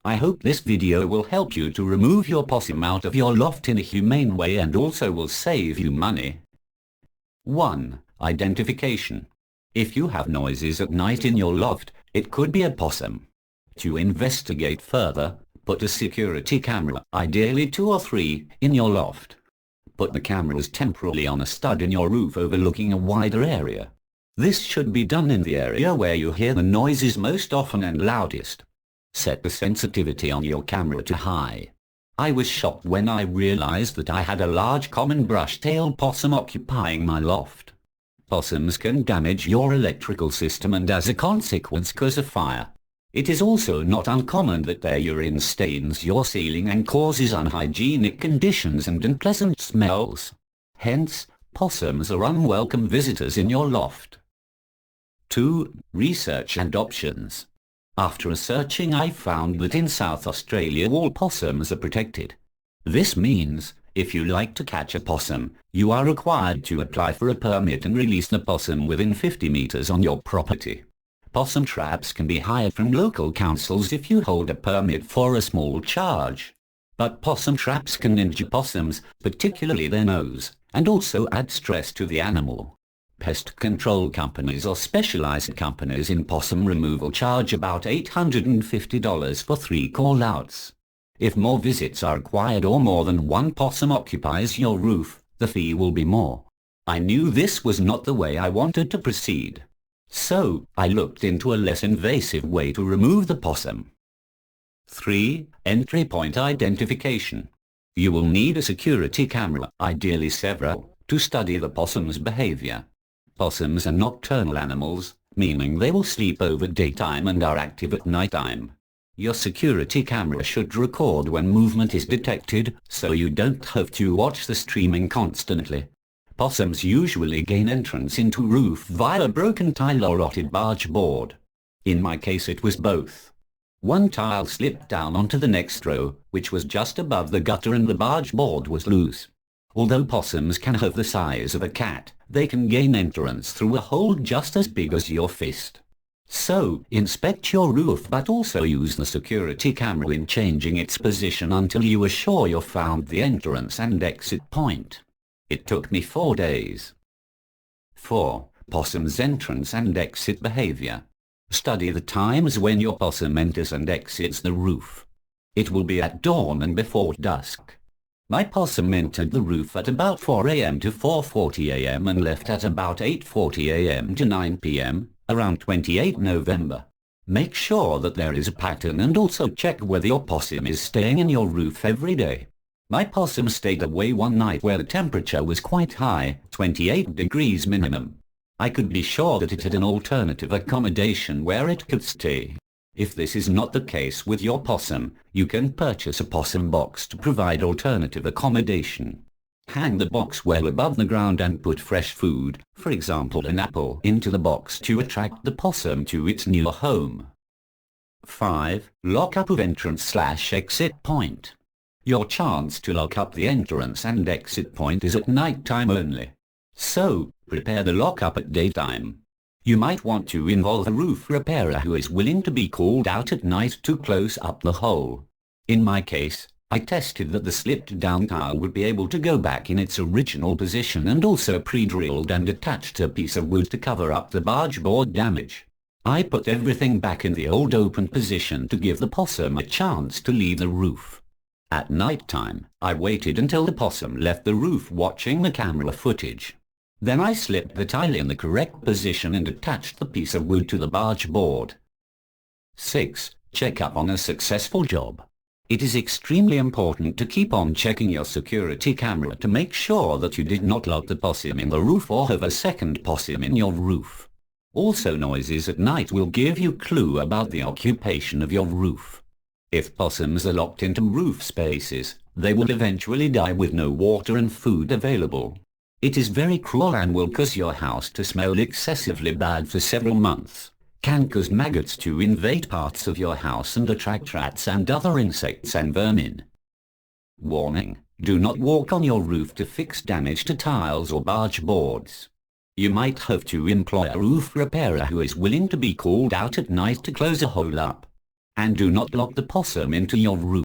I hope this video will help you to remove your possum out of your loft in a humane way and also will save you money. 1. Identification. If you have noises at night in your loft, it could be a possum. To investigate further, put a security camera, ideally 2 or 3, in your loft. Put the cameras temporarily on a stud in your roof overlooking a wider area. This should be done in the area where you hear the noises most often and loudest. Set the sensitivity on your camera to high. I was shocked when I realized that I had a large common brush-tailed possum occupying my loft. Possums can damage your electrical system and as a consequence cause a fire. It is also not uncommon that their urine stains your ceiling and causes unhygienic conditions and unpleasant smells. Hence, possums are unwelcome visitors in your loft. 2. Research and options. After searching, I found that in South Australia all possums are protected. This means, if you like to catch a possum, you are required to apply for a permit and release the possum within 50 meters on your property. Possum traps can be hired from local councils if you hold a permit for a small charge. But possum traps can injure possums, particularly their nose, and also add stress to the animal. Pest control companies or specialized companies in possum removal charge about $850 for 3 call-outs. If more visits are required or more than one possum occupies your roof, the fee will be more. I knew this was not the way I wanted to proceed. So, I looked into a less invasive way to remove the possum. 3. Entry point identification. You will need a security camera, ideally several, to study the possum's behavior. Possums are nocturnal animals, meaning they will sleep over daytime and are active at nighttime. Your security camera should record when movement is detected, so you don't have to watch the streaming constantly. Possums usually gain entrance into roof via a broken tile or rotted barge board. In my case it was both. One tile slipped down onto the next row, which was just above the gutter, and the barge board was loose. Although possums can have the size of a cat, they can gain entrance through a hole just as big as your fist. So, inspect your roof but also use the security camera in changing its position until you are sure you've found the entrance and exit point. It took me 4 days. 4. Possum's entrance and exit behavior. Study the times when your possum enters and exits the roof. It will be at dawn and before dusk. My possum entered the roof at about 4 a.m. to 4:40 a.m. and left at about 8:40 a.m. to 9 p.m., around 28 November. Make sure that there is a pattern and also check whether your possum is staying in your roof every day. My possum stayed away one night where the temperature was quite high, 28 degrees minimum. I could be sure that it had an alternative accommodation where it could stay. If this is not the case with your possum, you can purchase a possum box to provide alternative accommodation. Hang the box well above the ground and put fresh food, for example an apple, into the box to attract the possum to its new home. 5. Lock up of entrance/exit point. Your chance to lock up the entrance and exit point is at night time only. So, prepare the lock-up at daytime. You might want to involve a roof repairer who is willing to be called out at night to close up the hole. In my case, I tested that the slipped down tile would be able to go back in its original position and also pre-drilled and attached a piece of wood to cover up the barge board damage. I put everything back in the old open position to give the possum a chance to leave the roof. At night time, I waited until the possum left the roof watching the camera footage. Then I slipped the tile in the correct position and attached the piece of wood to the barge board. 6. Check up on a successful job. It is extremely important to keep on checking your security camera to make sure that you did not lock the possum in the roof or have a second possum in your roof. Also, noises at night will give you clue about the occupation of your roof. If possums are locked into roof spaces, they will eventually die with no water and food available. It is very cruel and will cause your house to smell excessively bad for several months. Can cause maggots to invade parts of your house and attract rats and other insects and vermin. Warning: do not walk on your roof to fix damage to tiles or barge boards. You might have to employ a roof repairer who is willing to be called out at night to close a hole up. And do not lock the possum into your room.